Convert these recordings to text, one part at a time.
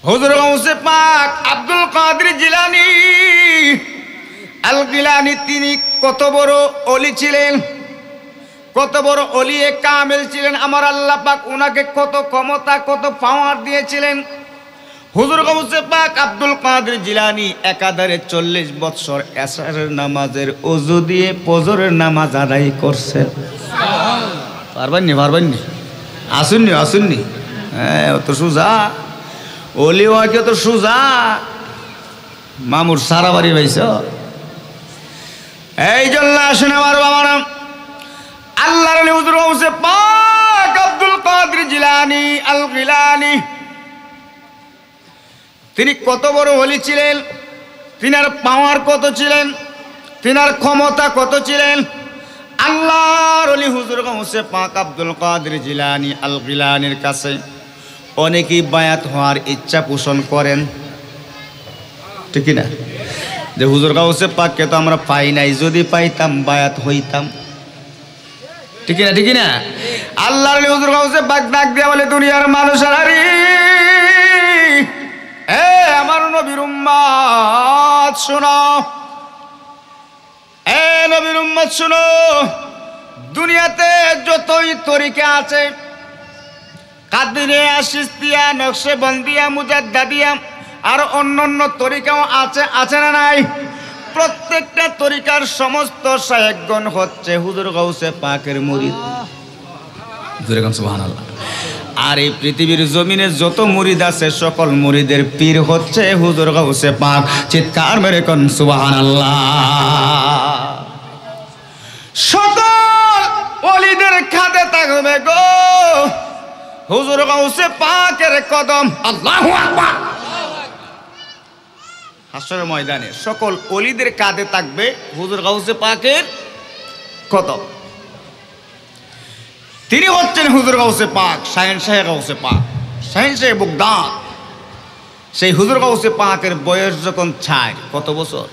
হুজুর গাউসে পাক আব্দুল কাদের জিলানী আল গিলানী তিনি কত বড় ওলি ছিলেন, কত বড় ওলিয়ে কামেল ছিলেন। আমার আল্লাহ পাক ওনাকে কত ক্ষমতা কত পাওয়ার দিয়েছিলেন। হুজুর গাউসে পাক আব্দুল কাদের জিলানী একাধারে 40 বছর এশারের নামাজের ওযু দিয়ে ফজরের নামাজ আদায় করছেন। পারবেন নি আসুননি হ্যাঁ অত সুজা ওলি ওয়াকে তো সুজা মামুর সারা বাড়ি পাইছ। এই জন্য আসেন আমার বাবারা, আল্লাহর ওলি হুজুর গাউসে পাক আব্দুল কাদের জিলানী আল গিলানী তিনি কত বড় ওলি ছিলেন, তিনার পাওয়ার কত ছিলেন, তিনার ক্ষমতা কত ছিলেন। আল্লাহর ওলি হুজুর গাউসে পাক আব্দুল কাদের জিলানী আল গিলানীর কাছে অনেকেই বায়াত হওয়ার ইচ্ছা পোষণ করেন, ঠিক না? যে হুজুর গাউসে পাককে তো আমরা পাই নাই, যদি পাইতাম বায়াত হইতাম, ঠিক না? আল্লাহর ওলি হুজুর গাউসে পাক ডাক দিয়া বলে, দুনিয়ার মানুষেরা রে, আমার নবীর উম্মত শোনো, নবীর উম্মত শোনো, দুনিয়াতে যতই তরিকা আছে, কাদিরিয়া, চিশতিয়া, নকশবন্দিয়া, মুজাদ্দিদিয়া আর অন্যান্য তরিকাও আছে না নাই? প্রত্যেকটা তরিকার সমস্ত শায়েখগণ হচ্ছে হুজুর গাউসে পাকের মুরিদ। সুবহানাল্লাহ। আর এই পৃথিবীর জমিনে যত মুরিদ আছে সকল মুরিদের পীর হচ্ছে হুজুর গাউসে পাক। চিৎকার মেরে কোন সুবহানাল্লাহ। সকল ওলিদের খাদে থাকবে গো হুজুর গাউসে পাকের কদম। আল্লাহু আকবার। হাসরের ময়দানে সকল ওলিদের কাঁধে থাকবে হুজুর গাউসে পাকের কদম। তিনি হচ্ছেন হুজুর গাউসে পাক, শাহেনশাহ গাউসে পাক, শাহেনশাহ বাগদাদ। সেই হুজুর গাউসে পাকের বয়স যখন ৬০, কত বছর?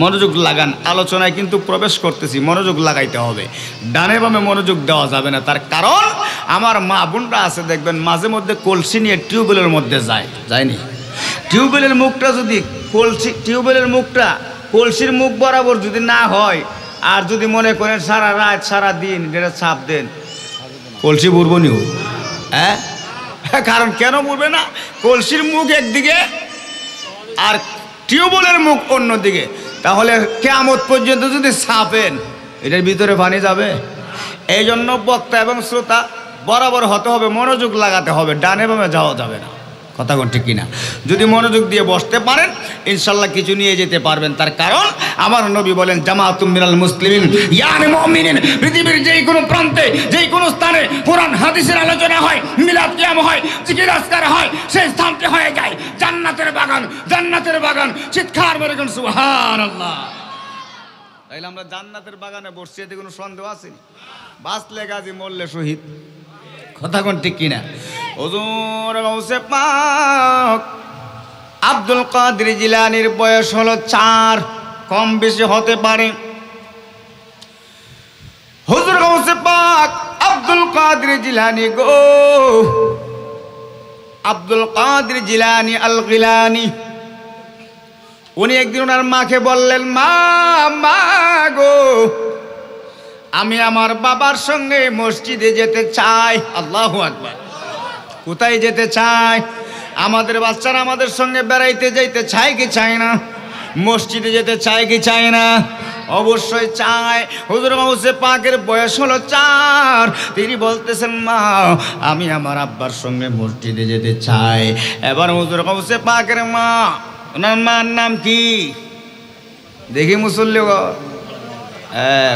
মনোযোগ লাগান, আলোচনায় কিন্তু প্রবেশ করতেছি, মনোযোগ লাগাইতে হবে, ডানে বামে মনোযোগ দেওয়া যাবে না। তার কারণ আমার মা বোনরা আছে দেখবেন মাঝে মধ্যে কলসি নিয়ে টিউবওয়েলের মধ্যে যায়নি। টিউবওয়েলের মুখটা যদি টিউবওয়েলের মুখটা কলসির মুখ বরাবর যদি না হয়, আর যদি মনে করেন সারা রাত সারা দিন এটা ছাপ দেন, কলসি বুড়বো নি? হ্যাঁ, কারণ কেন বুড়বে না? কলসির মুখ একদিকে আর টিউবওয়েলের মুখ অন্যদিকে, তাহলে কিয়ামত পর্যন্ত যদি ছাপেন এটার ভিতরে পানি যাবে। এই জন্য বক্তা এবং শ্রোতা বরাবর হতে হবে, মনোযোগ লাগাতে হবে, ডানে বামে যাওয়া যাবে না। কথা কোন ঠিক কিনা? যদি মনোযোগ দিয়ে বসতে পারেন ইনশাল্লাহ কিছু নিয়ে যেতে পারবেন। তার কারণ আমার নবী বলেন, জামাতুম মিনাল মুসলিমিন ইয়ানি মুমিনিন। পৃথিবীর যেই কোনো প্রান্তে যেই কোনো স্থানে কোরআন হাদিসের আলোচনা হয়, মিলাদ কিয়াম হয়, জিকির আজকার হয়, সেই স্থানটি হয়ে যায় জান্নাতের বাগান। জান্নাতের বাগান। চিৎকার মেরে কোন সুবহানাল্লাহ। তাইলে আমরা জান্নাতের বাগানে বসছি, এতে কোনো সন্দেহ আছে? বাঁচলে গাজী, মরলে শহীদ। কথা কোন ঠিক কিনা? হুজুর গাউসে পাক আব্দুল কাদের জিলানীর বয়স হলো ৪, কম বেশি হতে পারে। হুজুর গাউসে পাক আব্দুল কাদের জিলানী গো, আব্দুল কাদের জিলানী আল গিলানী, উনি একদিন ওনার মাকে বললেন, মা গো, আমি আমার বাবার সঙ্গে মসজিদে যেতে চাই। আল্লাহু আকবার। কোথায় যেতে চাই? আমাদের বাচ্চারা আমাদের সঙ্গে বেড়াইতে যাইতে চায় কি চায় না? মসজিদে যেতে চায় কি চায় না? অবশ্যই চায়। হুজুর গাউসে পাকের বয়স হলো ৪। তিনি বলতেছেন, মা, আমি আমার আব্বার সঙ্গে মসজিদে যেতে চাই। এবার হুজুর গাউসে পাকের মা, ওনার মার নাম কি দেখি মুসল্লি?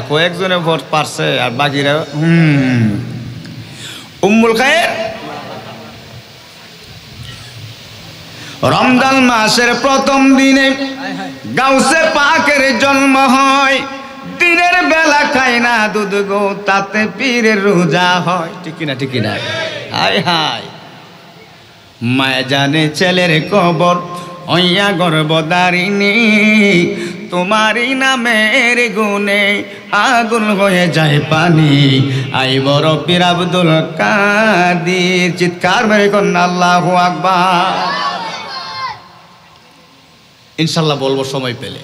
কয়েকজনে ভোট পারছে আর বাকিরা উম্মুল খায়ের। রমজান মাসের প্রথম দিনে গাউসে পাকের জন্ম হয়। দিনের বেলা খায় না দুধ গো, তাতে পীরের রোজা হয়। ঠিক কিনা? ঠিক কিনা? হায় হায়, মায়া জানে ছেলের কবর হইয়া গর্ভধারিণী, তোমারই নামের গুণে আগুন হয়ে যায় পানি। আই বড় পীর আব্দুল কাদের। চিৎকার মেরে কন্যা আল্লাহু আকবার। ইনশাল্লাহ বলবো সময় পেলে।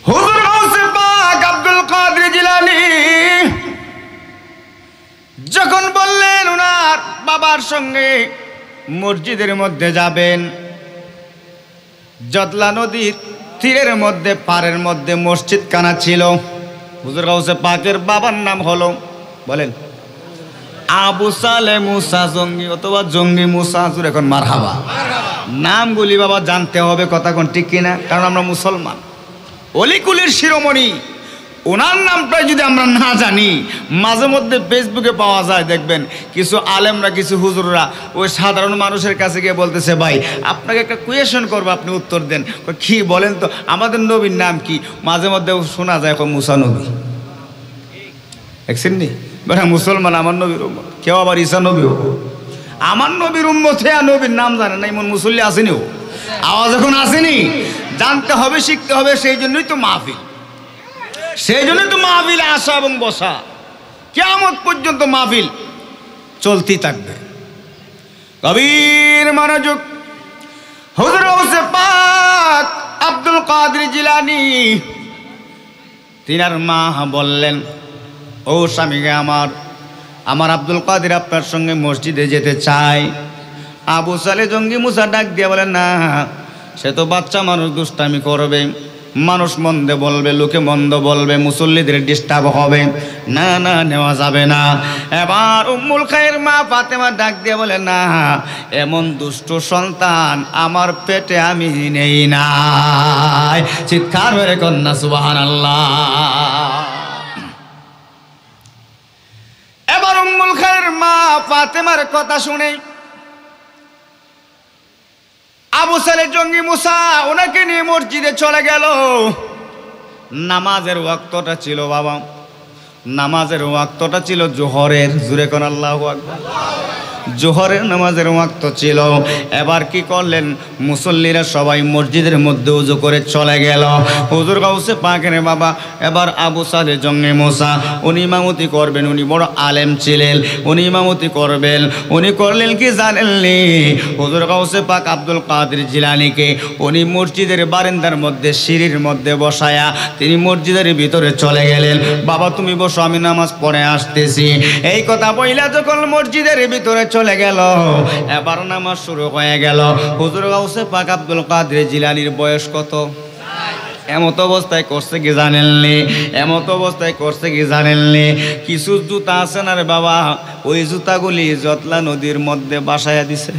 হুজুর গাউসে পাক আব্দুল কাদের জিলানী যখন বললেন ওনার বাবার সঙ্গে মসজিদের মধ্যে যাবেন, জদলা নদীর তীরের মধ্যে পাড়ের মধ্যে মসজিদ খানা ছিল। হুজুর গাউসে পাকের বাবার নাম হলো বলেন আবু সালেহ মুসা জঙ্গি অথবা জঙ্গি মুসা। হুজুর এখন মারহাবা। নামগুলি বাবা জানতে হবে, কথা কোন ঠিক কিনা, কারণ আমরা মুসলমান। অলিকুলির শিরোমণি ওনার নামটাই যদি আমরা না জানি, মাঝে মধ্যে ফেসবুকে পাওয়া যায়, দেখবেন কিছু আলেমরা কিছু হুজুররা ওই সাধারণ মানুষের কাছে গিয়ে বলতেছে, ভাই আপনাকে একটা কোয়েশন করবো, আপনি উত্তর দেন। কি বলেন তো, আমাদের নবীর নাম কি? মাঝে মধ্যে শোনা যায় মুসা নবী। দেখছেন নি বেটা, মুসলমান আমার নবীর উম্মত, কেউ আবার ঈসা নবী হোক, আমার নবীর উম্মত হয়ে নবীর নাম জানে না, এমন মুসল্লি আসেনি। ও আওয়াজ এখন আসেনি, জানতে হবে, শিখতে হবে। সেই জন্যই তো মাহফিল, সেই জন্যই তো মাহফিলে আসা এবং বসা। কিয়ামত পর্যন্ত মাহফিল চলতেই থাকবে। গভীর মনোযোগ। হুজুর গাউসে পাক আব্দুল কাদের জিলানী তিনার মা বললেন, ও স্বামীকে আমার আব্দুল কাদের আপনার সঙ্গে মসজিদে যেতে চাই। আবু সালেহ জঙ্গি মুসা ডাক দিয়ে বলেন, না, সে তো বাচ্চা মানুষ, দুষ্টামি করবে, মানুষ মন্দে বলবে, লোকে মন্দ বলবে, মুসল্লিদের ডিস্টার্ব হবে, না না নেওয়া যাবে না। এবার উম্মুল খায়ের মা ফাতেমা ডাক দিয়ে বলে, না, এমন দুষ্ট সন্তান আমার পেটে আমি নেই না। চিৎকার মেরে কন্যা সুবহানাল্লাহ। এবার উম্মুল খায়ের মা ফাতেমার কথা শুনে আবু সালেহ জঙ্গি মুসা ওনাকে নিয়ে মসজিদে চলে গেল। নামাজের ওয়াক্তটা ছিল বাবা, নামাজের ওয়াক্তটা ছিল জোহরের। জুরে কোন আল্লাহু আকবার। জোহরের নামাজের ওয়াক্ত ছিল। এবার কি করলেন, মুসল্লিরা সবাই মসজিদের মধ্যে উজু করে চলে গেল। হুজুর গাউসে পাকের বাবা এবার আবু সালেহ জঙ্গি মুসা উনি ইমামতি করবেন। উনি বড় আলেম ছিলেন, উনি ইমামতি করবেন। উনি করলেন কি জানেননি, হুজুর গাউসে পাক আব্দুল কাদের জিলানীকে উনি মসজিদের বারান্দার মধ্যে সিঁড়ির মধ্যে বসায়া তিনি মসজিদের ভিতরে চলে গেলেন। বাবা তুমি বসো, আমি নামাজ পড়ে আসতেছি। এই কথা বইলা যখন মসজিদের ভিতরে চলে গেল, এবার নামাজ শুরু হয়ে গেল। হুজুর গাউসে পাক আব্দুল কাদের জিলানীর বয়স কত? এমত অবস্থায় করছে কি জানেননি, এমত অবস্থায় করছে কি জানেননি, কিছু জুতা আছে না রে বাবা, ওই জুতাগুলি জতলা নদীর মধ্যে বাসায়া দিছে,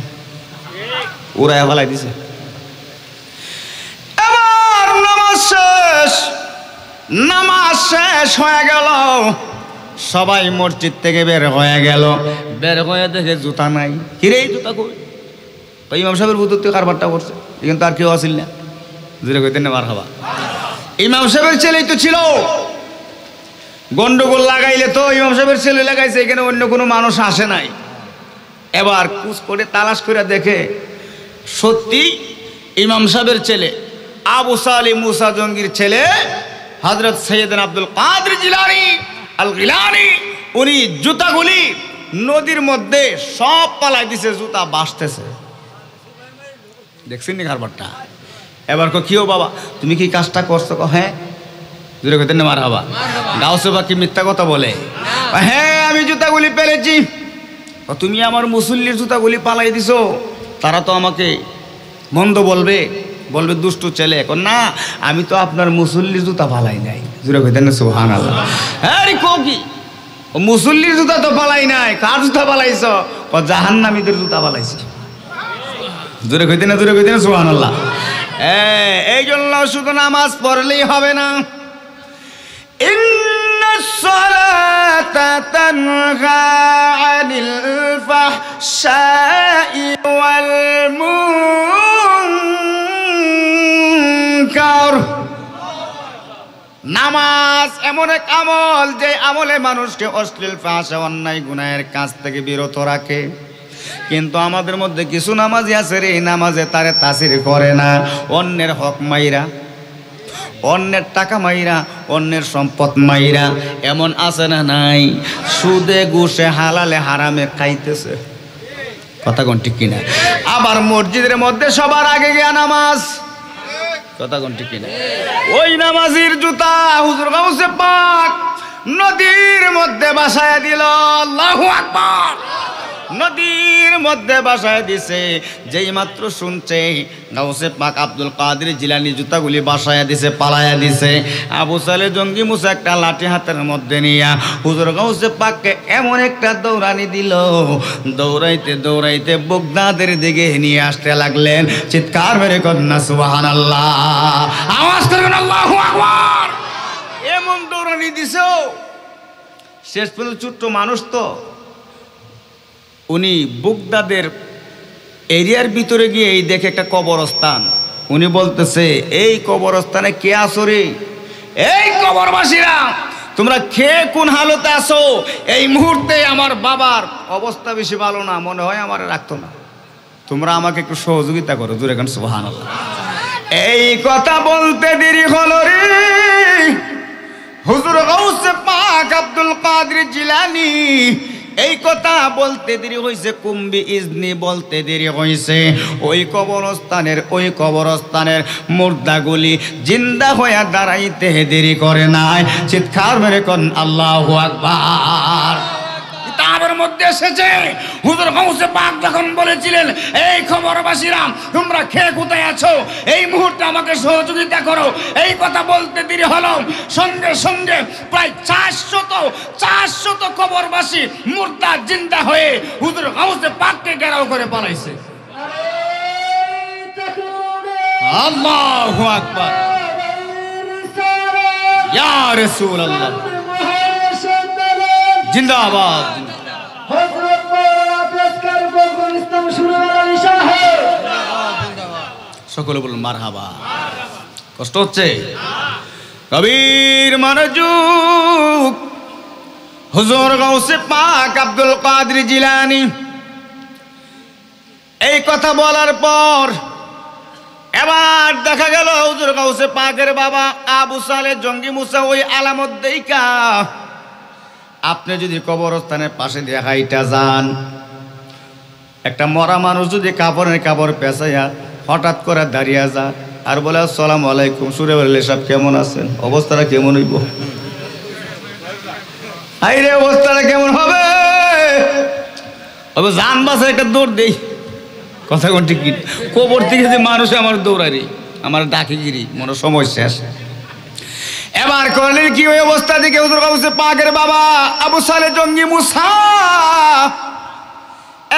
উড়াইয়া ফেলাই দিছে। এবার নামাজ শেষ হয়ে গেল। সবাই মসজিদ থেকে বের হয়ে গেল। বের হয়ে দেখে জুতা নাই। কিরে জুতা কই? ইমাম সাহেবের বুদ্ধ কারবারটা করছে, কিন্তু আর কেউ আসিল না। জুড়ে কইতেন না মারহাবা। ইমাম সাহেবের ছেলেই তো ছিল, গন্ডগোল লাগাইলে তো ইমাম সাহেবের ছেলে লাগাইছে, এখানে অন্য কোনো মানুষ আসে নাই। এবার কুচ করে তালাশ করে দেখে সত্যি ইমাম সাহেবের ছেলে আবু সালেহ মুসা জঙ্গির ছেলে হযরত সৈয়দনা আব্দুল কাদের জিলানী আল গিলানী, উনি জুতাগুলি নদীর মধ্যে সব পালাই দিছে, জুতা বাসতেছে। দেখছেন নি কারবারটা? এবার কিও বাবা তুমি কি কাজটা করছো? হ্যাঁ। জুড়ে কইতেন না মারহাবা। গাউসে পাক কি মিথ্যা কথা বলে? হ্যাঁ আমি জুতাগুলি পেরেছি। তুমি আমার মুসল্লির জুতাগুলি পালাই দিছো, তারা তো আমাকে মন্দ বলবে, বলবে দুষ্টু ছেলে। এখন না, আমি তো আপনার মুসল্লির জুতা পালাই নাই। জুড়ে কইতেন না সুবহানাল্লাহ। হ্যাঁ কো কি মুসল্লির জুতা তো পালাই নাই, কার জুতা পালাইছ? জাহান্নামীদের জুতা পালাইছি। জুড়ে কইতেন না, জুড়ে কইতেন না সুবহানাল্লাহ। এই জন্য শুধু নামাজ পড়লেই হবে না। ইন্নাস সালাতা তানহা আনিল ফাহশাই ওয়াল মুনকার। নামাজ এমন এক আমল যে আমলে মানুষকে অশ্লীল ফাহশা অন্যায় গুনাহের কাজ থেকে বিরত রাখে। কিন্তু আমাদের মধ্যে কিছু নামাজি আছে রে, নামাজে তারে তাসির করে না। অন্যের হক মাইরা, অন্যের টাকা মাইরা, অন্যের সম্পদ মাইরা, এমন আছে না নাই? সুদে ঘুষে হালালে হারামে খাইতেছে। কথা কোন ঠিক কিনা? আবার মসজিদের মধ্যে সবার আগে গিয়া নামাজ। কথা কোন ঠিক কিনা? ওই নামাজির জুতা হুজুর গাউসে পাক নদীর মধ্যে বাসায় দিল। আল্লাহু আকবার। নদীর মধ্যে বাসায় দিছে। যেই মাত্র শুনছে গাউসে পাক আব্দুল কাদের জিলানী জুতাগুলি বাসায় দিছে, পালায়া দিছে। আবু সালে জঙ্গি মুসা একটা লাঠি হাতের মধ্যে নিয়া হুজুর গাউসে পাককে এমন একটা দৌড়ানি দিল, দৌড়াইতে দৌড়াইতে বগদাদের দিকে নিয়ে আসতে লাগলেন। চিৎকার মেরে কন্যা সুবহানাল্লাহ, আওয়াজ করবেন আল্লাহু আকবার। এমন দৌড়ানি দিছো, শেষ পর্যন্ত ছোট্ট মানুষ তো উনি বগদাদের এরিয়ার ভিতরে গিয়ে এই দেখে একটা কবরস্থান। উনি বলতেছে, এই কবরস্থানে কে আছো রে? এই কবরবাসীরা, তোমরা খেয়ে কোন হালতে আছো? এই মুহূর্তে আমার বাবার অবস্থা বেশি ভালো না, মনে হয় আমার রাখতো না, তোমরা আমাকে একটু সহযোগিতা করো। জোরে গান সুবহানাল্লাহ। এই কথা বলতে দেরি হলো রে, হুজুর গাউসে পাক আব্দুল কাদের জিলানী এই কথা বলতে দেরি হয়েছে, কুম্বি ইজনি বলতে দেরি হয়েছে। ওই কবরস্থানের মুর্দাগুলি জিন্দা হয়ে দাঁড়াইতে দেরি করে নাই। চিৎকার মেরে কোন আল্লাহু আকবার। কিতাবের মধ্যে এসেছে হুজুর গাউসে পাক যখন বলেছিলেন, এই খবরবাসীরা তোমরা খেয়ে কোথায় আছো, এই মুহূর্তে আমাকে সহযোগিতা করো। এই কথা বলতে দেরি হলো, সঙ্গে সঙ্গে প্রায় 400 খবরবাসী মুর্দা জিন্দা হয়ে হুজুর গাউসে পাককে ঘেরাও করে পালাইছে। আল্লাহু আকবার, ইয়া রাসূলুল্লাহ, জিন্দাবাদ। সকলে বলুন মারহাবা। কষ্ট হচ্ছে? কবির মনোযোগ। হুজুর গাউসে পাক আব্দুল কাদের জিলানী এই কথা বলার পর এবার দেখা গেল হুজুর গাউসে পাকের বাবা আবু সালে জঙ্গি মুসা ওই আলামত দেইকা, আপনি যদি কবরস্থানের পাশে দিয়ে হাইটা যান, একটা মরা মানুষ যদি কাপড় পেঁচাইয়া হঠাৎ করে দাঁড়িয়ে যা আর বলে আসসালামু আলাইকুম, সুরে বললে সব কেমন আছেন, অবস্থাটা কেমন হইব? আইরে অবস্থাটা কেমন হবে? জান বাসে একটা দৌড় দেই। কথা কোন ঠিক? কবর থেকে যে মানুষ আমার দৌড়ারি, আমার ডাকিগিরি, মনে সময় শেষ। এবার করলেন কি ওই অবস্থা দিকে হুজুর গাউসে পাকের বাবা আবু সালে জঙ্গি মুসা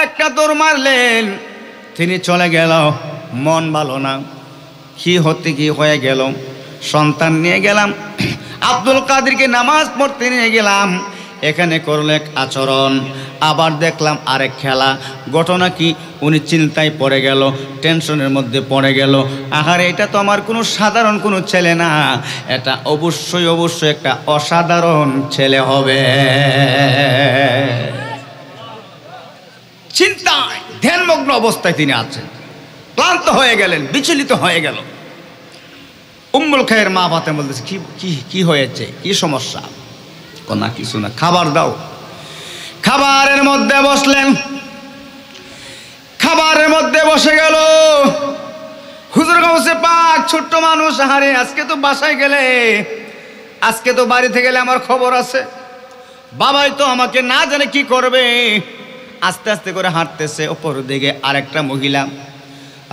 একটা দৌড় মারলেন, তিনি চলে গেল। মন ভালো না, কি হতে কি হয়ে গেল। সন্তান নিয়ে গেলাম, আব্দুল কাদেরকে নামাজ পড়তে নিয়ে গেলাম, এখানে করল এক আচরণ। আবার দেখলাম আরেক খেলা। ঘটনা কি, উনি চিন্তায় পড়ে গেল, টেনশনের মধ্যে পড়ে গেল। আহারে, এটা তো আমার কোনো সাধারণ কোনো ছেলে না, এটা অবশ্যই একটা অসাধারণ ছেলে হবে। চিন্তায় ধ্যানমগ্ন অবস্থায় তিনি আছেন, ক্লান্ত হয়ে গেলেন, বিচলিত হয়ে গেল। উম্মুল খায়ের মা ফাতেমা বলতেছে, কি হয়েছে, কি সমস্যা? না কিছু না, খাবার দাও। খাবারের মধ্যে বসলেন, খাবারের মধ্যে বসে গেল। হুজুর গাউসে পাক ছোট্ট মানুষ, আহারে আজকে তো বাসায় গেলে, আজকে তো বাড়িতে গেলে আমার খবর আছে, বাবাই তো আমাকে না জানে কি করবে। আস্তে আস্তে করে হাঁটতেছে, ওপর দিকে আরেকটা মহিলা,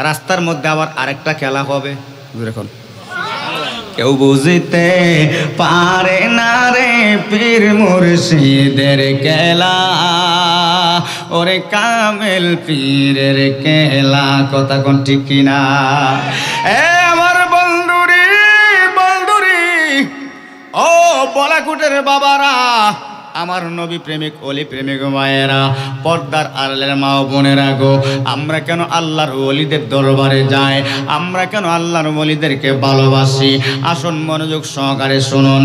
রাস্তার মধ্যে আবার আরেকটা খেলা হবে। এখন কেউ বুঝিতে পারে না রে পীর মুর্শিদের খেলা, ওরে কামেল পীরের খেলা। কথা কোন ঠিক কিনা? এ আমার বন্ধুরি, ও বলাকুটের বাবারা, আমার নবী প্রেমিক অলি প্রেমিক মায়েরা, পর্দার আড়ালের মা ও বোনেরা গো, আমরা কেন আল্লাহর ওলিদের দরবারে যাই? আমরা কেন আল্লাহর ওলিদেরকে ভালোবাসি? আসুন মনোযোগ সহকারে শুনুন।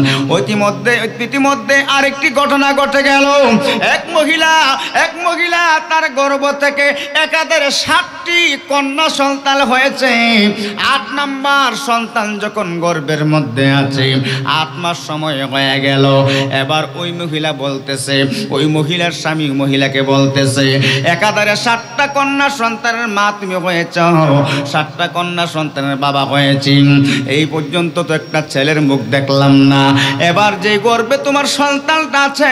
ইতিমধ্যে আরেকটি ঘটনা ঘটে গেল। এক মহিলা তার গর্ভ থেকে একাধারে 7টি কন্যা সন্তান হয়েছে। 8 নাম্বার সন্তান যখন গর্ভের মধ্যে আছে, 8 মাস সময় হয়ে গেল। এবার ওই মহিলা বলতেছে, ওই মহিলার স্বামী মহিলাকে বলতেছে, একাধারে 7টা কন্যা সন্তানের মা তুমি হয়েছ, 7টা কন্যা সন্তানের বাবা হয়েছি, এই পর্যন্ত তো একটা ছেলের মুখ দেখলাম না। এবার যে গর্ভে তোমার সন্তানটা আছে,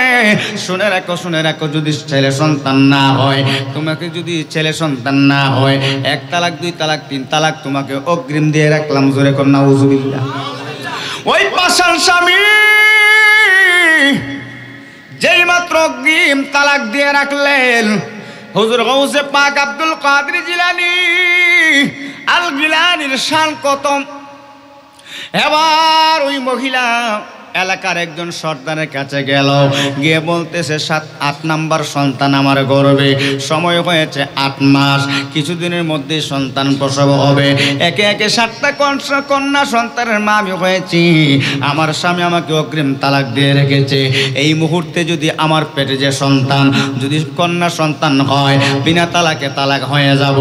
শুনে রাখো, যদি ছেলে সন্তান না হয়, তোমাকে যদি ছেলে সন্তান না হয়, 1 তালাক 2 তালাক 3 তালাক তোমাকে অগ্রিম দিয়ে রাখলাম। জোরে কর নাউজুবিল্লাহ। ওই পাষাণ স্বামী যেই মাত্র অগ্রিম তালাক দিয়ে রাখলেন, হুজুর গাউসে পাক আব্দুল কাদের জিলানী আল গিলানীর শান কত। এবার ওই মহিলা এলাকার একজন সর্দারের কাছে গেল, গিয়ে বলতেছে 7-8 নাম্বার সন্তান আমার গর্ভে, সময় হয়েছে 8 মাস, কিছুদিনের মধ্যে সন্তান প্রসব হবে। একে একে 7টা কন্যা সন্তানের মা আমি হয়েছি। আমার স্বামী আমাকে অগ্রিম তালাক দিয়ে রেখেছে। এই মুহূর্তে যদি আমার পেটে যে সন্তান, যদি কন্যা সন্তান হয়, বিনা তালাকে তালাক হয়ে যাব,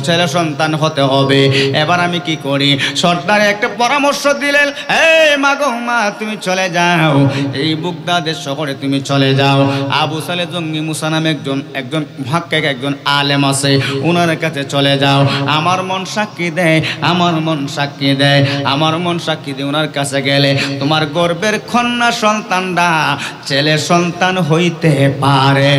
ছেলে সন্তান হতে হবে। এবার আমি কি করি? সর্দারে একটা পরামর্শ দিলেন, এই মা গো মা, তুমি চলে যাও, এই বুগদাদের শহরে তুমি চলে যাও। আবু সালে জঙ্গি মুসা নামে একজন মুহাক্কিক একজন আলেম আছে, ওনার কাছে চলে যাও। আমার মন সাক্ষী দেয়, আমার মন সাক্ষী দেয়, আমার মন সাক্ষী দেয়, ওনার কাছে গেলে তোমার গর্ভের কন্যা সন্তানটা ছেলে সন্তান হইতে পারে।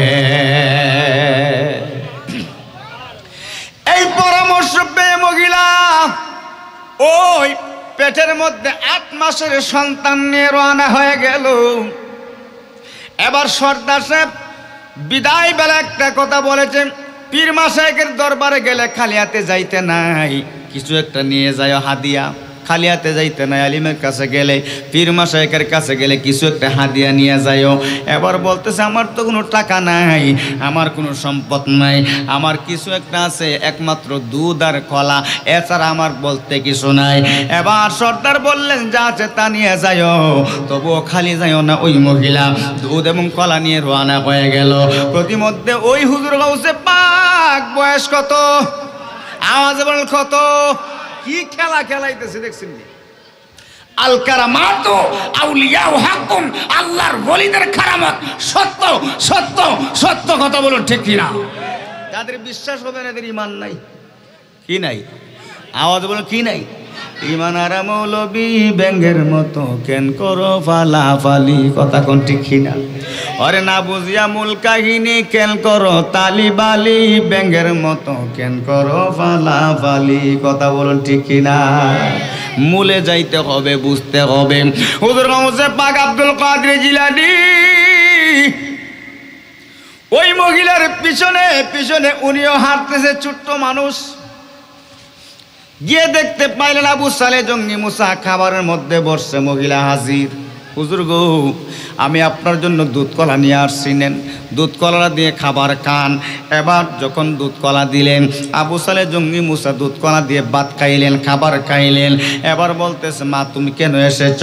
এই পরামর্শ পেয়ে মহিলা ওই পেটের মধ্যে 8 মাসের সন্তান নিয়ে রওনা হয়ে গেল। এবার সর্দার সাহেব বিদায় বেলা একটা কথা বলেছেন, পীর মাশায়েখের দরবারে গেলে খালি হাতে যাইতে নাই, কিছু একটা নিয়ে যায় হাদিয়া। খালি হাতে যাইতে নাই, আলিমের কাছে গেলে, পীর মাশায়েখের কাছে গেলে কিছু একটা হাদিয়া নিয়ে যাইও। এবার বলতেছে, আমার তো কোনো টাকা নাই, আমার কোনো সম্পদ নাই, আমার কিছু একটা আছে, একমাত্র দুধ আর কলা, এছাড়া আমার বলতে কিছু নাই। এবার সর্দার বললেন, যা আছে তা নিয়ে যাইও, তবুও খালি যাইও না। ওই মহিলা দুধ এবং কলা নিয়ে রওনা হয়ে গেল। প্রতিমধ্যে ওই হুজুর গাউসে পাক বয়স কত? আওয়াজে বলেন কত? কি খেলা খেলাইতেছে দেখছেন? আল কারামাতু আউলিয়াউ হাক্কুম, আল্লাহর ওলিদের কারামত সত্য সত্য সত্য কথা বলুন, ঠিক কি না? যাদের বিশ্বাস হবে না, এদের ঈমান নাই। কি নাই? আওয়াজ বলুন, কি নাই? ঈমান আর মৌলবি ব্যাঙের মতো কেন করো ফালাফালি, কথা কোন ঠিক কি না? অরে না বুঝিয়া মূল কাহিনী কেন করো তালিবালি, ব্যাঙের মতো কেন করো ফালাফালি, কথা বলুন ঠিক কি না? মূলে যাইতে হবে, বুঝতে হবে। হুজুর গাউসে পাক আব্দুল কাদের জিলানী ওই মহিলার পিছনে পিছনে উনিও হাঁটতেছে, ছোট্ট মানুষ। গিয়ে দেখতে পাইলেন আবু সালে জঙ্গি মুসা খাবারের মধ্যে বসছে। মহিলা হাজির, হুজুর গো, আমি আপনার জন্য দুধ কলা নিয়ে আসছি, নেন, দুধ কলা দিয়ে খাবার খান। এবার যখন দুধ কলা দিলেন, আবু সালে জঙ্গি মুসা দুধ কলা দিয়ে ভাত খাইলেন, খাবার খাইলেন। এবার বলতেছে, মা তুমি কেন এসেছ?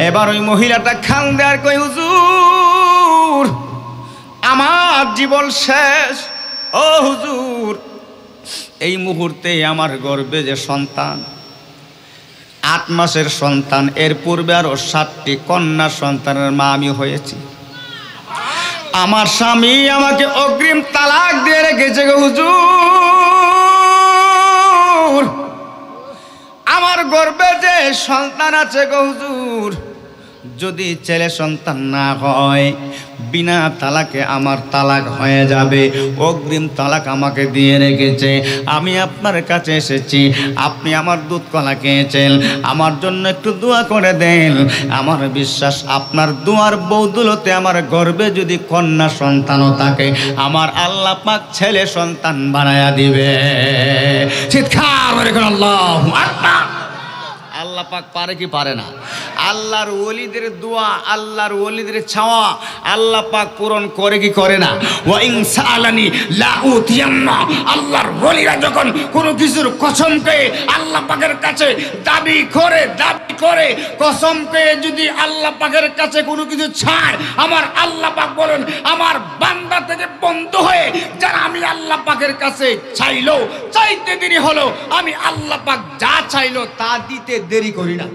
এবার ওই মহিলাটা খান দেয়ার কই, হুজুর আমার জীবন শেষ। ও হুজুর, এই মুহূর্তে আমার গর্ভে যে সন্তান, 8 মাসের সন্তান, এর পূর্বে আরো 7টি কন্যা সন্তানের মা আমি হয়েছি। আমার স্বামী আমাকে অগ্রিম তালাক দিয়ে রেখেছে গো হুজুর। আমার গর্ভে যে সন্তান আছে গো হুজুর, যদি ছেলে সন্তান না হয়, বিনা তালাকে আমার তালাক হয়ে যাবে। অগ্রিম তালাক আমাকে দিয়ে রেখেছে। আমি আপনার কাছে এসেছি, আপনি আমার দুধ কলা খেয়েছেন, আমার জন্য একটু দোয়া করে দেন। আমার বিশ্বাস আপনার দোয়ার বৌদুলতে আমার গর্ভে যদি কন্যা সন্তানও থাকে, আমার আল্লাহ পাক ছেলে সন্তান বানায়া দিবে। চিৎকার করে আল্লাহু আকবার। আল্লাহ পাক পারে কি পারে না? আল্লাহর ওলিদের দোয়া, আল্লাহর ওলিদের চাওয়া আল্লাহ পাক পূরণ করে কি করে না? ওয়া ইন সাআলানি লা উতিয়ান্না। আল্লাহর ওলিরা যখন কোনো কিছুর কসম পেয়ে আল্লাহ পাকের কাছে দাবি করে কসম পেয়ে যদি আল্লাহ পাকের কাছে কোনো কিছু ছাড়, আমার আল্লাহ পাক বলেন, আমার বান্দা থেকে বন্ধ হয়ে যারা আমি আল্লাহ পাকের কাছে চাইলো, চাইতে দেরি হলো, আমি আল্লাহ পাক যা চাইলো তা দিতে দেরি করি না।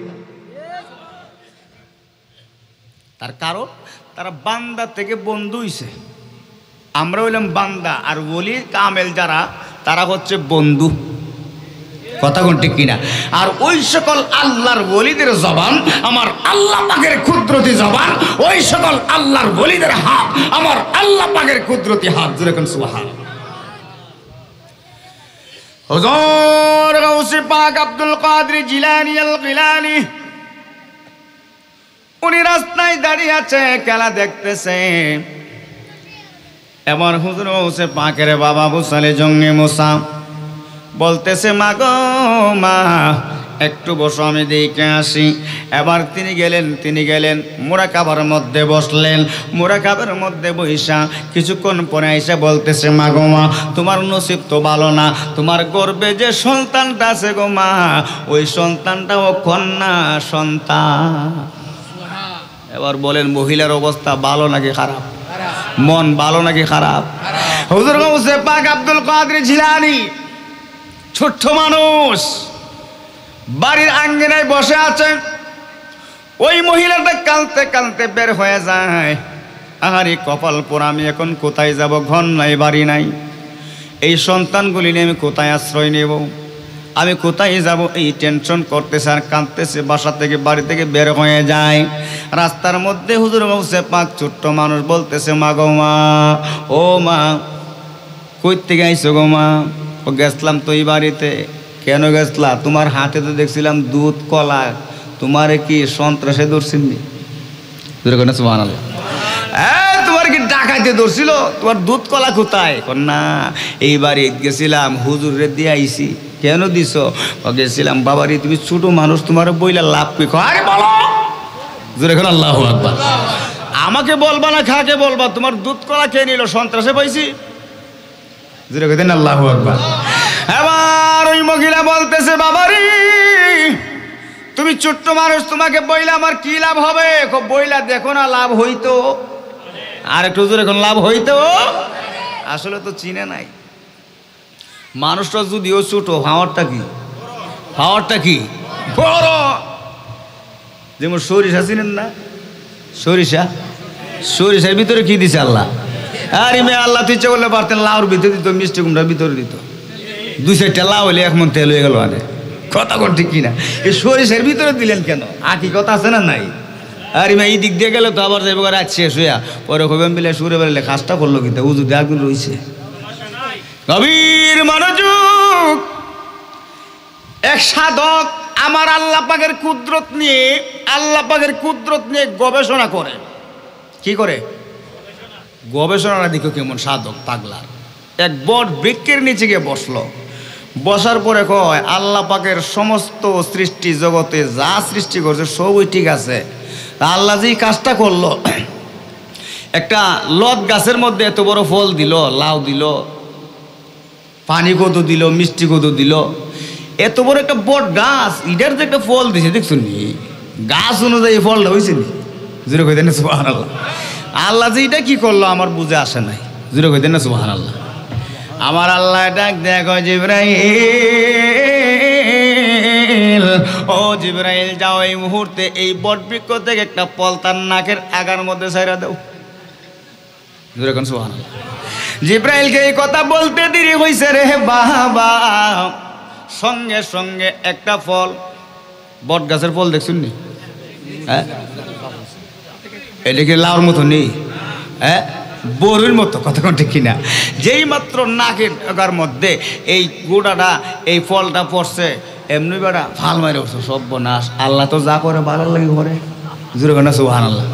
তার কারণ তারা বান্দা থেকে বন্ধু হইছে। আমরা হইলাম বান্দা, আর ওলি কামেল যারা তারা হচ্ছে বন্ধু। কথা কোন ঠিক কিনা? আর ওই সকল আল্লাহর ওলিদের জবান আমার আল্লাহ পাকের কুদরতি জবান, ওই সকল আল্লাহর ওলিদের হাত আমার আল্লাহ পাকের কুদরতি হাত। জোরে কোন সুবহানাল্লাহ। হুজুর গাউসে পাক আব্দুল কাদের জিলানী আল গিলানী উনি রাস্তায় দাঁড়িয়ে আছে, খেলা দেখতেছে। এবার হুজুর গাউসে পাকের বাবা আবু সালে জঙ্গে মুসা বলতেছে, মা গো মা একটু বসো, আমি দেখে আসি। এবার তিনি গেলেন মুরাকাবার মধ্যে বসলেন। মুরাকাবার মধ্যে বইসা কিছুক্ষণ পরে আইসা বলতেছে, মা গো মা তোমার নসিব তো ভালো না, তোমার গর্বে যে সন্তানটা আছে গো মা, ওই সন্তানটাও কন্যা সন্তান। এবার বলেন মহিলার অবস্থা ভালো নাকি খারাপ? মন ভালো নাকি খারাপ? হুজুর গাউসে পাক আব্দুল কাদের জিলানী ছোট্ট মানুষ, বাড়ির আঙ্গিনায় বসে আছে। ওই মহিলাটা কাঁদতে কাঁদতে বের হয়ে যায়। আহারে কপাল পোড়া, আমি এখন কোথায় যাব? ঘর নাই, বাড়ি নাই, এই সন্তানগুলি নিয়ে আমি কোথায় আশ্রয় নেব? আমি কোথায় যাব? এই টেনশন করতেছে আর কাঁদতেছে। বাসা থেকে বাড়ি থেকে বের হয়ে যায়। রাস্তার মধ্যে হুজুর গাউসে পাক ছোট্ট মানুষ বলতেছে, মা গো মা, ও মা কই থেকে আইছো গো মা? ও গেছলাম তো এই বাড়িতে। কেন গেছলা? তোমার হাতে তো দেখছিলাম দুধ কলা, তোমারে কি সন্ত্রাসে ধরছিনি? সুবহানাল্লাহ। তোমার কি ডাকাইতে ধরছিল? তোমার দুধ কলা কোথায়? না এই বাড়ি গেছিলাম, হুজুরে দিয়ে আইছি। কেন দিছ? গেছিলাম বাবারি, তুমি ছোট মানুষ, তোমার বইলা লাভ কি? আরে বলো জোরে এখন আল্লাহু আকবার। আমাকে বলবা না খাকে বলবা? তোমার দুধ কলা খেয়ে নিল, সন্ত্রাসে পাইছি। জোরে কইতেন আল্লাহু আকবার। এবার ওই মহিলা বলতেছে, বাবারি তুমি ছোট্ট মানুষ, তোমাকে বইলা আমার কি লাভ হবে? বইলা দেখো না, লাভ হইতো। আর একটু জোরে এখন লাভ হইতো। আসলে তো চিনে নাই মানুষটা, যদিও ছোট, হাওয়ারটা কি? হাওয়ারটা কি বড়। যেমন সরিষা চিনেন না? সরিষার ভিতরে কি দিছে আল্লাহ? আরে মেয়ে আল্লাহ তো ইচ্ছা করলে পারতেন লাউর ভিতরে দিত, মিষ্টি কুমড়ার ভিতরে দিত। 2-4টা লাউ হলে 1 মণ তেল হয়ে গেল। আরে কথা কোন ঠিক কিনা? এই সরিষার ভিতরে দিলেন কেন? আকি কথা আছে না নাই? আরে মেয়ে এই দিক দিয়ে গেলে তো আবার যাইব রাত শেষ হইয়া, পরে কবেন বিলে সুরে বেরোলে কাজটা করলো কিন্তু উজু আগুন রয়েছে। গভীর মনোযোগ। এক সাধক আমার আল্লাহ পাকের কুদরত নিয়ে গবেষণা করে। কি করে গবেষণাটা? দেখো কেমন সাধক পাগলার। এক বট বৃক্ষের নিচে গিয়ে বসলো। বসার পরে কয়, আল্লাহ পাকের সমস্ত সৃষ্টি জগতে যা সৃষ্টি করছে সবই ঠিক আছে, তা আল্লাহ যে কাজটা করলো, একটা লত গাছের মধ্যে এত বড় ফল দিল, লাউ দিল, পানি কত দিল, মিষ্টি কত দিল, এত বড় একটা বট গাছ, ইটার যে একটা ফল দিছে দেখছো নি? গাছ অনুযায়ী ফলটা হয়েছে নি? জোরে কইতেন না সুবহানাল্লাহ। আল্লাহ যে এটা কি করলো আমার বুঝে আসে নাই। জোরে কইতেন না সুবহানাল্লাহ। আমার আল্লাহ ডাক দেখো, জিবরাইল, ও জিবরাইল যাও এই মুহূর্তে এই বট বৃক্ষ থেকে একটা ফল তার নাকের আগার মধ্যে ছাইরা দাও। জোরে কোন সুবহানাল্লাহ। জিবরাইলকে এই কথা বলতে দেরি হইছে রে বাবা। সঙ্গে সঙ্গে একটা ফল, বট গাছের ফল দেখছুন নি? হ্যাঁ, এটা কি লাউর মতো নেই? হ্যাঁ, বড়ির মতো। কথা কোন ঠিক কিনা? যেই মাত্র নাকের আগার মধ্যে এই গোটাটা, এই ফলটা পড়ছে, এমনি বেড়া ফাল মারে উঠছে। সর্বনাশ, আল্লাহ তো যা করে ভালো লাগে করে। জোরে না সুবহানাল্লাহ।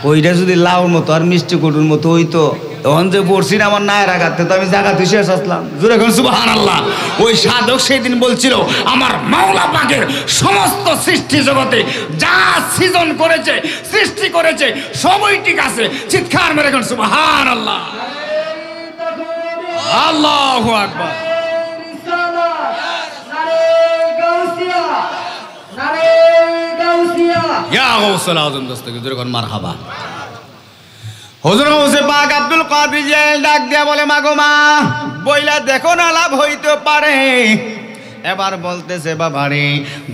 ওইটা যদি লাউর মতো আর মিষ্টি কুটুর মতো হইতো, তখন যে পড়ছি না আমার নায়ের আঘাতে, তো আমি জায়গাতে শেষ আসলাম। জোরে কোন সুবহানাল্লাহ। ওই সাধক সেই দিন বলছিল, আমার মাওলা পাকের সমস্ত সৃষ্টি জগতে যা সৃজন করেছে, সৃষ্টি করেছে সবই ঠিক আছে। চিৎকার মেরে কোন সুবহানাল্লাহ। আল্লাহু আকবার। ইয়া গাউসুল আযম দস্তকে জোরে কোন মারহাবা। হুজুর গাউসে পাক আব্দুল কাদের জিলানী ডাক দিয়া বলে, মা গো মা বইলা দেখো না, লাভ হইতে পারে। এবার বলতেছে, বাবারে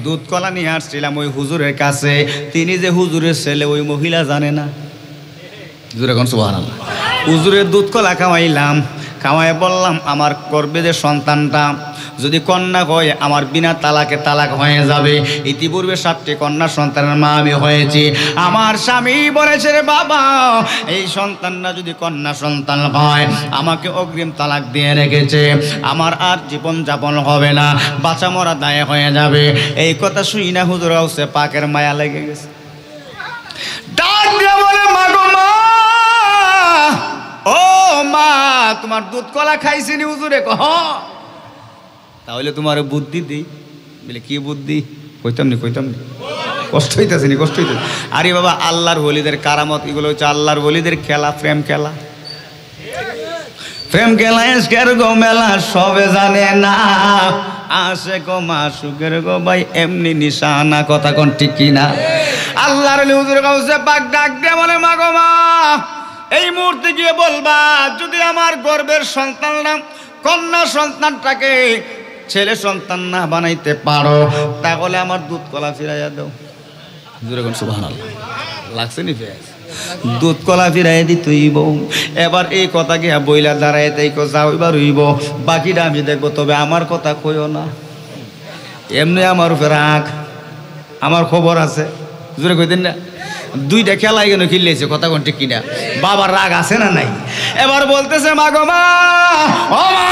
দুধ কলা নিয়ে আসছিলাম ওই হুজুরের কাছে, তিনি যে হুজুরের ছেলে ওই মহিলা জানে না। হুজুর এখন সুবহানাল্লাহ। হুজুরের দুধ কলা খাওয়াইলাম, খাওয়াই বললাম আমার গর্ভে যে সন্তানটা যদি কন্যা হয় আমার বিনা তালাকে তালাক হয়ে যাবে। ইতিপূর্বে 7টি কন্যা সন্তানের মা আমি হয়েছি। আমার স্বামী বলেছে রে বাবা এই সন্তানটা যদি কন্যা সন্তান হয় আমাকে অগ্রিম তালাক দিয়ে রেখেছে, আমার আর জীবন যাপন হবে না, বাঁচা মরা দায় হয়ে যাবে। এই কথা শুই না হুজুর গাউসে পাকের মায়া লেগে গেছে। ডাক দিয়ে বলে মা গো মা, ও মা তোমার দুধ কলা খাইছিনি হুজুরে? কহ তাহলে তোমার বুদ্ধি দিই। বলে কি বুদ্ধি? কইতাম নি কষ্ট হইতেছে নি, কষ্ট হইতেছে। আরে বাবা আল্লাহর ওলিদের কারামত, এগুলো হচ্ছে আল্লাহর ওলিদের খেলা, প্রেম খেলা। প্রেম খেলা এসকের গো মেলা সবে জানে না, আসে গো মা সুখের গো ভাই এমনি নিশানা। কথা কোন ঠিক কিনা? আল্লাহর ওলি হুজুর গাউসে পাক ডাক দিয়ে বলে মা গো মা এই মুহূর্তে গিয়ে বলবা যদি আমার গর্ভের সন্তানরা কন্যা সন্তানটাকে ছেলে সন্তান না বানাইতে পারো তাহলে আমার দুধ কলা ফিরাইয়া দাও। জোরে কোন সুবহানাল্লাহ। লাগছে নি ফেস? দুধ কলা ফিরাই দিতেইব। এবার এই কথা গিয়া বইলা দাঁড়ায় তাই যাও এবার হইব, বাকিটা আমি দেখবো, তবে আমার কথা কইও না। এমনি আমার উপরে রাগ, আমার খবর আছে। জোরে কইতেন না? 2টা খেলাই কেন খেললেছে, কথা কোন ঠিক কিনা? বাবার রাগ আছে না নাই? এবার বলতেছে মা গো মা, ও মা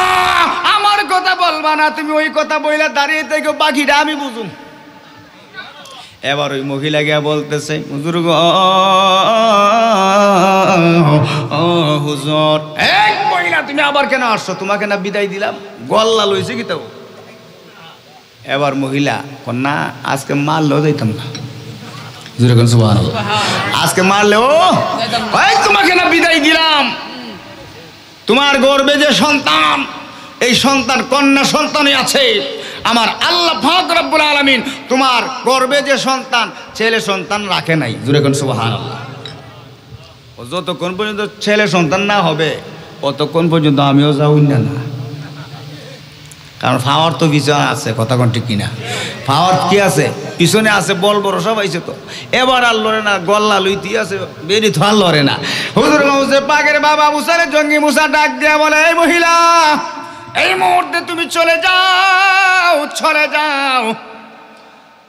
আমার কথা বলবা না, তুমি ওই কথা বইলা দাঁড়িয়ে থেকে বাকিটা আমি বুঝুম। এবার ওই মহিলা গিয়া বলতেছে হুজুর গো হুজুর, এক মহিলা তুমি আবার কেন আসছো? তোমাকে না বিদায় দিলাম, গল্লা লইছে কি তাও? এবার মহিলা কন্যা আজকে মারলেও যাইতাম না। আজকে মারলেও তোমাকে না বিদায় দিলাম, তোমার গর্ভে যে সন্তান এই সন্তান কন্যা সন্তানই আছে। আমার আল্লাহ পাক রব্বুল আলামিন তোমার গর্ভে যে সন্তান ছেলে সন্তান রাখে নাই। জোরে কোন সুবহানাল্লাহ। যতক্ষণ পর্যন্ত ছেলে সন্তান না হবে ততক্ষণ পর্যন্ত আমিও যাই না, কারণ পাওয়ার তো পিছনে আছে। কথা কোন ঠিক কিনা? পাওয়ার কি আছে? পিছনে আছে, বল ভরসা পাইছে তো। এবার আর লড়ে না, গল্লা লইতি আছে, বেরি তো আর লড়ে না। হুজুর গাউসে পাকের বাবা মুসারে জঙ্গি মুসা ডাক দিয়া বলে এই মহিলা এই মুহূর্তে তুমি চলে যাও, চলে যাও।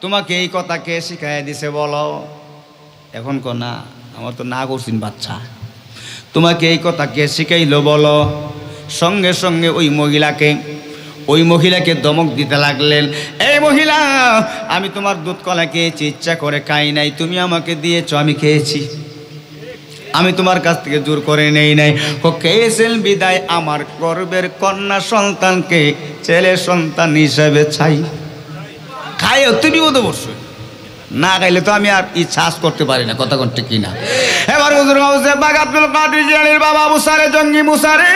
তোমাকে এই কথা কে শিখাই দিছে বলো? এখন কো না, আমার তো না করছিন বাচ্চা, তোমাকে এই কথা কে শিখাইলো বলো? সঙ্গে সঙ্গে ওই মহিলাকে ধমক দিতে লাগলেন, এই মহিলা আমি তোমার দুধ কলা খেয়েছি, ইচ্ছা করে খাই নাই, তুমি আমাকে দিয়েছো আমি খেয়েছি, আমি তোমার কাছ থেকে জোর করে নেই নাই। খেয়েছেন বিদায় আমার গর্ভের কন্যা সন্তানকে ছেলে সন্তান হিসেবে চাই। খাইও তুমি বোধ অবশ্যই, না খাইলে তো আমি আর ইচ্ছা করতে পারি না। কথা কোনটা কিনা? এবার হুজুর গাউসে পাক আব্দুল কাদের জিলানীর বাবা আবু সারে জঙ্গি মুসারে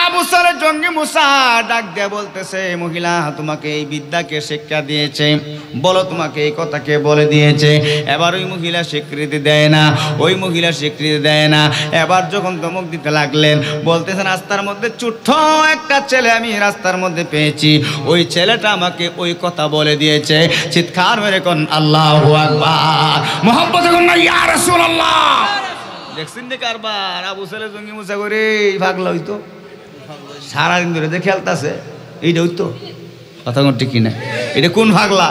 আবু সারে জঙ্গি মুসা ডাক দিয়ে বলতেছে মহিলা তোমাকে এই বিদ্যাকে শিক্ষা দিয়েছে, বলো তোমাকে এই কথা কে বলে দিয়েছে? এবার ওই মহিলা স্বীকৃতি দেয় না, এবার যখন ধমক দিতে লাগলেন বলতেছেন রাস্তার মধ্যে ছোট্ট একটা ছেলে আমি রাস্তার মধ্যে পেয়েছি, ওই ছেলেটা আমাকে ওই কথা বলে দিয়েছে। চিৎকার মেরে কোন আল্লাহু আকবার, মুহাম্মদ না ইয়া রাসূলুল্লাহ। দেখছেন নি কারবার? আবু সারে জঙ্গি মুসা করে ভাগলা হইতো, সারাদিন ধরে যে খেলতেছে এইটা হইতো। কথা কোন ঠিক কিনা? এটা কোন ভাগলা?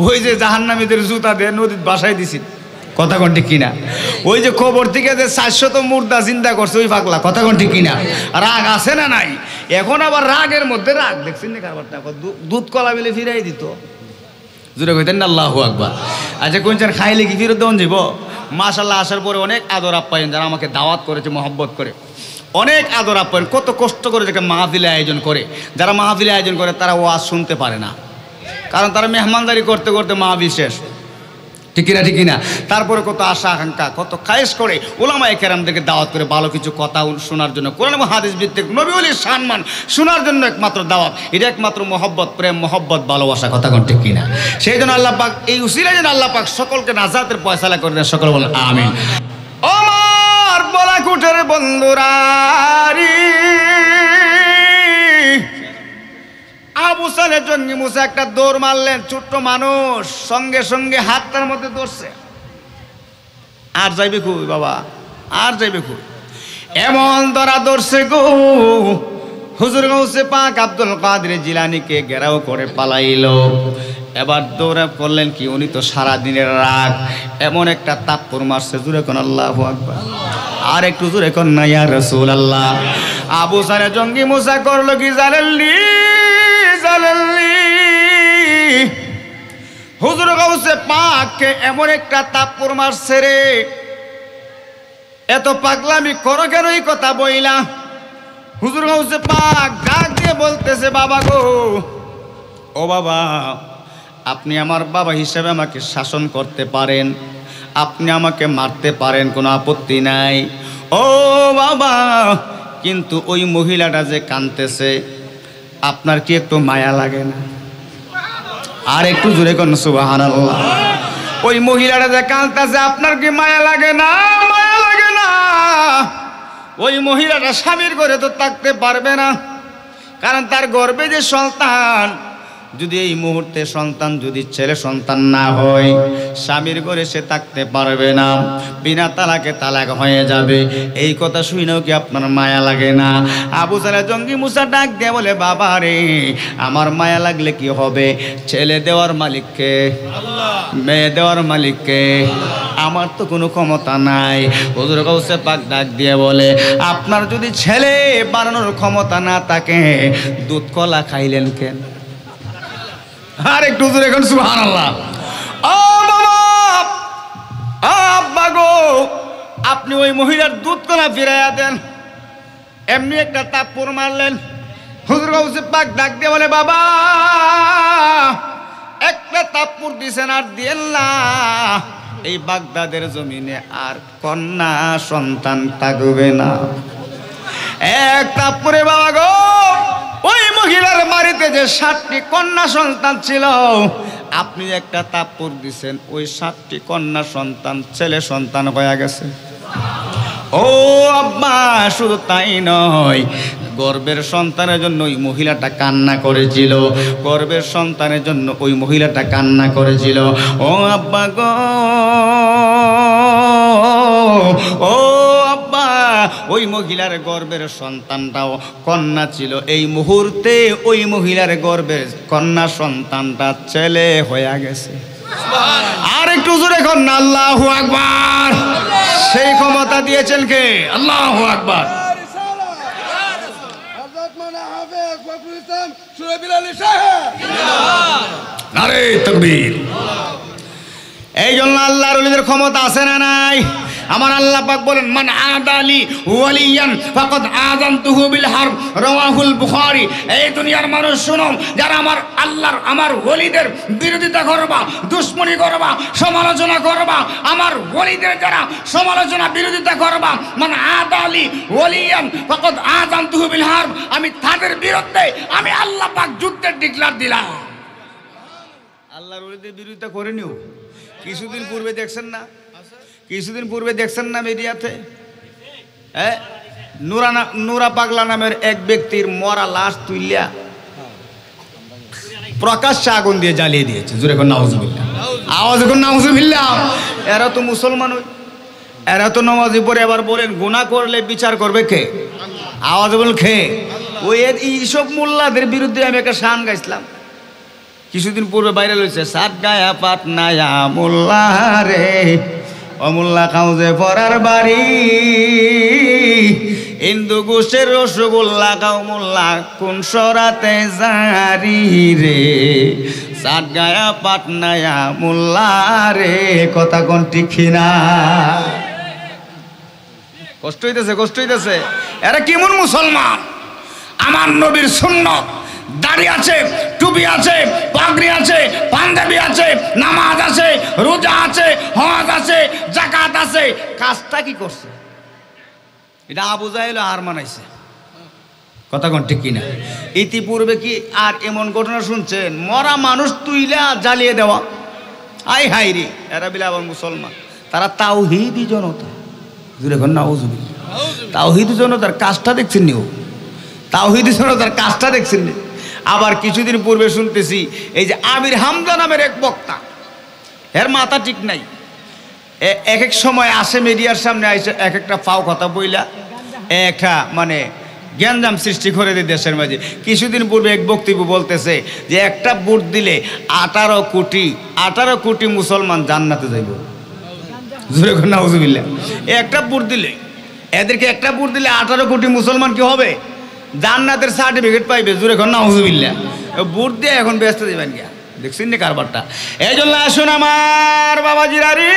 ওই যে জাহান্নামীদের জুতা দিয়ে নদীর বাসায় দিছি। কথা কোন ঠিক কিনা? ওই যে খবর থেকে যে 400 মুর্দা চিন্তা করছে ওই ভাগলা। কথা কোন ঠিক কিনা? রাগ আছে না নাই? এখন আবার রাগের মধ্যে রাগ। দেখছেন না কারবারটা? দুধ কলা বিলে ফিরাই দিত। জুড়ে কইতেন না আল্লাহু আকবার। আচ্ছা কোনজন খাইলে কি ফিরত দেন যাব? মাশাআল্লাহ আসার পরে অনেক আদর আপ্যায়ন, যারা আমাকে দাওয়াত করেছে মহব্বত করে অনেক আদর আপ্যায়ন, কত কষ্ট করে যাকে মাহফিলে আয়োজন করে। যারা মাহফিলে আয়োজন করে তারা ওয়াজ শুনতে পারে না, কারণ তারা মেহমানদারি করতে করতে মাহফিল শেষ। ঠিক কিনা? তারপরে কত আশা আকাঙ্ক্ষা, কত খায়েশ করে উলামায়ে কেরামদেরকে দাওয়াত করে ভালো কিছু কথা শোনার জন্য, কোরআন এবং হাদিস ভিত্তিক নবী ওলির সম্মান শোনার জন্য একমাত্র দাওয়াত। এটা একমাত্র মহব্বত, প্রেম, মহব্বত, ভালোবাসা। কথা কোন ঠিক কিনা? সেই জন্য আল্লাহ পাক এই উসিলায় যেন আল্লাহ পাক সকলকে নাজাতের ফয়সালা করে দেন। সকল বলেন আমিন। আমার বলাকুটের বন্ধুরা, আবু সালে জঙ্গি মুসা একটা দৌড় মারলেন, ছোট্ট মানুষ, সঙ্গে সঙ্গে হাতটার মধ্যে ধরছে। আর যাইবে কই বাবা, আর যাইবে কই? এমন ধরা ধরছে গো, হুজুর গাউসে পাক আব্দুল কাদের জিলানীকে ঘেরাও করে পালাইলো। এবার দৌড়া করলেন কি, উনি তো সারা দিনের রাগ, এমন একটা তাপ্পর মারছে, জুরে কোন আল্লাহু আকবার, আর একটু জুরে কোন না ইয়া রাসূলুল্লাহ। আবু সারে জঙ্গি মুসা করলো কি জানেননি? হুজুর গাউসে পাককে এমন একটা তাপ্পর মারছে রে, এত পাগলামি করো কেন এই কথা বইলা? হুজুর গাউসে পাক ডাক দিয়ে বলতেছে, বাবা গো, ও বাবা, আপনি আমার বাবা হিসেবে আমাকে শাসন করতে পারেন, আপনি আমাকে মারতে পারেন, কোনো আপত্তি নাই, ও বাবা, কিন্তু ওই মহিলাটা যে কাঁদতেছে, আপনার কি একটু মায়া লাগে না? আর একটু জোরে কোন সুবহানাল্লাহ। ওই মহিলাটা যে কাঁদতেছে, আপনার কি মায়া লাগে না? মায়া লাগে না? ওই মহিলাটা স্বামীর ঘরে তো থাকতে পারবে না, কারণ তার গর্ভে যে সন্তান, যদি এই মুহূর্তে সন্তান যদি ছেলে সন্তান না হয়, স্বামীর ঘরে সে থাকতে পারবে না, বিনা তালাকে তালাক হয়ে যাবে। এই কথা শুনেও কি আপনার মায়া লাগে না? আবু সালে জঙ্গি মুসা ডাক দিয়ে বলে, বাবা রে, আমার মায়া লাগলে কি হবে? ছেলে দেওয়ার মালিককে, মেয়ে দেওয়ার মালিককে, আমার তো কোনো ক্ষমতা নাই। হুজুর গাউসে পাক ডাক দিয়ে বলে, আপনার যদি ছেলে বানানোর ক্ষমতা না থাকে, দুধ কলা খাইলেন কেন? আর একটু জোরে এখন সুবহানাল্লাহ। ও বাবা, আব্বা গো, আপনি ওই মহিলার দুধ কলা ফিরাইয়া দেন। এমনি একটা তাপ্পর মারলেন। হুজুর গাউসে পাক ডাক দিয়ে বলে, বাবা, একটা তাপ্পর দিছেন আর দিয়েন না, এই বাগদাদের জমিনে আর কন্যা সন্তান থাকবে না। এক তাপ্পরে বাবা গো, ওই মহিলার বাড়িতে যে 7টি কন্যা সন্তান ছিল, আপনি একটা তাপ্পর দিছেন, ওই 7টি কন্যা সন্তান ছেলে সন্তান হয়ে গেছে। ও আব্বা, শুধু তাই নয়, গর্ভের সন্তানের জন্য ওই মহিলাটা কান্না করেছিল, গর্ভের সন্তানের জন্য ওই মহিলাটা কান্না করেছিল। ও আব্বা গো, ও আব্বা, ওই মহিলার গর্ভের সন্তানটাও কন্যা ছিল। এই মুহূর্তে ওই মহিলার গর্ভের কন্যা সন্তানটা ছেলে হয়ে গেছে। আর একটু জোরে কর না আল্লাহু আকবার। সেই ক্ষমতা দিয়েছেন কে? আল্লাহু আকবার। নারে তাকবীর। এই জন্য আল্লাহর ওলিদের ক্ষমতা আছে না নাই? আমার আল্লাহ পাক বলেন, মান আদালি ওয়ালিয়ান ফাকাদ আযানতুহু বিল হারব, রাওয়াহুল বুখারী। এই দুনিয়ার মানুষ শুনো, যারা আমার আল্লাহর আমার ওলিদের বিরোধিতা করবা, দুশমনি করবা, সমালোচনা করবা, আমার ওলিদের যারা সমালোচনা বিরোধিতা করবা, মান আদালি ওয়ালিয়ান ফাকাদ আযানতুহু বিল হারব, আমি তাদের বিরুদ্ধে আমি আল্লাহ পাক যুদ্ধের ডিক্লার দিলাম। আল্লাহর ওলিদের বিরোধিতা করে নিও। কিছুদিন পূর্বে দেখছেন না, কিছুদিন পূর্বে দেখছেন না মিডিয়াতে, নুরা পাগলা নামের এক ব্যক্তির মরা লাশ তুইলা প্রকাশ্যে আগুন দিয়ে জ্বালিয়ে দিয়েছে। জোরে কোন নাউজুবিল্লাহ, আওয়াজ কোন নাউজুবিল্লাহ। এরা তো মুসলমান, এরা তো নামাজি পড়ে, আবার বলেন গুনাহ করলে বিচার করবে কে? আওয়াজ বল খে। ওই এইসব মোল্লাদের বিরুদ্ধে আমি একটা শান গাইছিলাম, কিছুদিন পূর্বে ভাইরাল হয়েছে। সাত গায়া পাটনায়া মোল্লা রে, অমুল্লা কাউজে পরার বাড়ি, ইন্দু গোষ্ঠের রসগোল্লা খাও মোল্লা কোন সরাতে জারি রে, সাত গায়া পাটনায়া মোল্লা রে, কথা কোন ঠিক না? কষ্ট হইতেছে, কষ্ট হইতেছে। এরা কেমন মুসলমান? আমার নবীর সুন্নাত, দাড়ি আছে, টুপি আছে, পাগড়ি আছে, পাঞ্জাবি আছে, নামাজ আছে, রোজা আছে, হজ আছে, যাকাত আছে, কাজটা কি করছে? এটা আবু জাহেল হার মানাইছে। কথা কোন ঠিক কিনা? ইতিপূর্বে কি আর এমন ঘটনা শুনছেন? মরা মানুষ তুইলা জ্বালিয়ে দেওয়া। আই হাই রে, এরা বিলা আবার মুসলমান, তারা তাওহীদি জনতা। জুড়ে কোন নাউজুবিল্লাহ। তাওহীদি জনতার কাজটা দেখছেন নি? তাওহীদি জনতার কাজটা দেখছেন নি? আবার কিছুদিন পূর্বে শুনতেছি, এই যে আমির হামজা নামের এক বক্তা, এর মাথা ঠিক নাই, এক এক সময় আসে মিডিয়ার সামনে আইসে এক একটা ফাও কথা বইলা একটা মানে জ্ঞানজাম সৃষ্টি করে দেয় দেশের মাঝে। কিছুদিন পূর্বে এক বক্তব্য বলতেছে যে একটা ভোট দিলে 18 কোটি মুসলমান জান্নাতে যাইব। জোরে করে নাউজুবিল্লাহ। একটা ভোট দিলে এদেরকে একটা ভোট দিলে 18 কোটি মুসলমান কি হবে? জান্নাতের সার্টিফিকেট পাইবে। জোরে করে নাউজুবিল্লাহ। ভোট দিয়ে এখন ব্যস্ত দিবেন গিয়া, দেখছেন না কারবারটা। এই জন্য আসুন আমার বাবাজিরারি,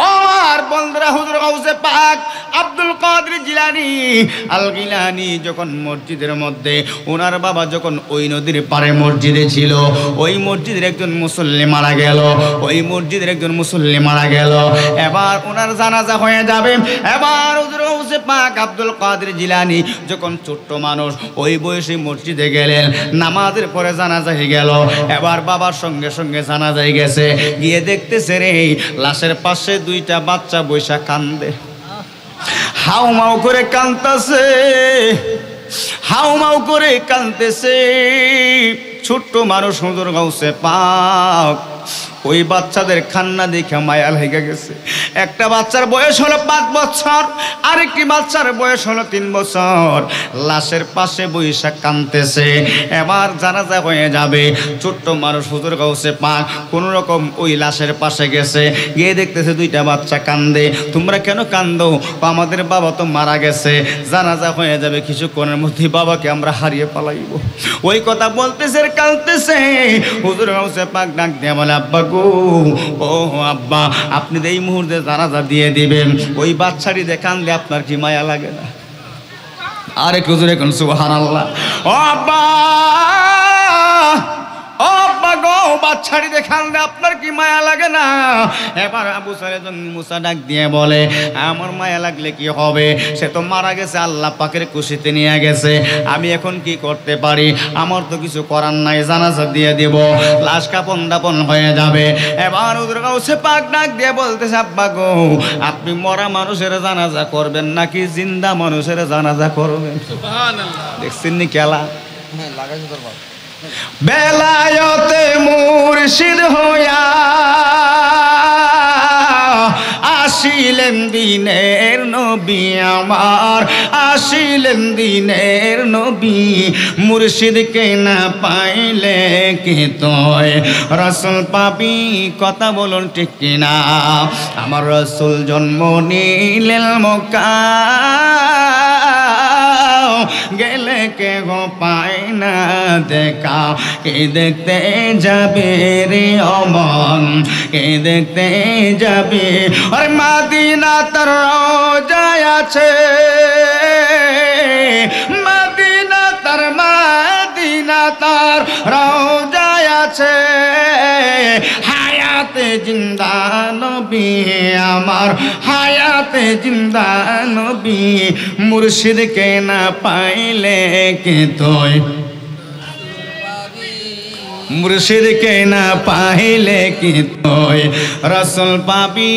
আমার বন্ধুরা, হুজুর গাউসে পাক আব্দুল কাদের জিলানী আল গিলানী যখন মসজিদের মধ্যে, ওনার বাবা যখন ওই নদীর পাড়ে মসজিদে ছিল, ওই মসজিদের একজন মুসল্লি মারা গেল, ওই মসজিদের একজন মুসল্লি মারা গেল। এবার ওনার জানাজা হয়ে যাবে। এবার হুজুর গাউসে পাক আব্দুল কাদের জিলানী যখন ছোট্ট মানুষ ওই বয়সে মসজিদে গেলেন, নামাজের পরে জানাজা হয়ে গেল। এবার বাবার সঙ্গে সঙ্গে জানাজায় গেছে, গিয়ে দেখতেছে রে লাশের পাশে দুইটা বাচ্চা বৈশা কান্দে, হাউমাউ করে কাঁদতেছে, হাউমাউ করে কাঁদতেছে। ছোট্ট মানুষ হুজুর গাউসে পাক ওই বাচ্চাদের কান্না দেখে মায়া লেগে গেছে। একটা বাচ্চার বয়স হলো 5 বছর, আরেকটি বাচ্চার বয়স হলো 3 বছর। লাশের পাশে বৈশা কাঁদতেছে। এবার জানাজা হয়ে যাবে, ছোট্ট মানুষ হুজুর গাউসে পাক কোন রকম ওই লাশের পাশে গেছে, গিয়ে দেখতেছে দুইটা বাচ্চা কান্দে। তোমরা কেন কান্দো? আমাদের বাবা তো মারা গেছে, জানাজা হয়ে যাবে কিছুক্ষণের মধ্যে, বাবাকে আমরা হারিয়ে পালাইব। ওই কথা বলতেছে, কাঁদতেছে। হুজুর গাউসে পাক ডাক দিয়ে বলে, আব্বা গো, ও আব্বা, আপনি এই মুহূর্তে জানাজা দিয়ে দিবেন। ওই বাচ্চাটি দেখান দিয়ে আপনার কি মায়া লাগে না? আরে হুজুর এখন সুবহানাল্লাহ। ও আব্বা, ও আব্বা গো, বাচ্চাটি দেখান দিয়ে আপনার কি মায়া লাগে না? এবার আবু সাইদ মুসা ডাক দিয়ে বলে, আমার মায়া লাগলে কি হবে? সে তো মারা গেছে, আল্লাহ পাকের খুশিতে নিয়ে গেছে। আমি এখন কি করতে পারি? আমার তো কিছু করার নাই, জানাজা দিয়ে দিব, লাশ কাপন দাপন হয়ে যাবে। এবার হুজুর গাউসে পাক ডাক দিয়ে বলতেছে, আব্বা গো, আপনি মরা মানুষের জানাজা করবেন নাকি জিন্দা মানুষের জানাজা করবেন? সুবহানাল্লাহ। দেখছেন নি খেলা? হ্যাঁ, লাগাইছে তোর বাবা। বেলায়েতে মুর্শিদ হইয়া আসিলেন দিনের নবী আমার, আসিলেন দিনের নবী। মুর্শিদকে না পাইলে কি তুই রাসূল পাবি? কথা বলুন ঠিক কিনা? আমার রাসূল জন্ম নিলেন মক্কা, গেলে কে গো পায় না দেখা। কে দেখতে যাবে রে অমন, কে দেখতে যাবে? আর মদিনা তার রওজায় আছে, মদিনা তার রওজায় আছে। হায়াতে জিন্দা নবী আমার, হায়াতে জিন্দা নবী। মুর্শিদকে না পাইলে কে তুই, মুর্শিদকে না পাইলে কি তুই রাসূল পাবি?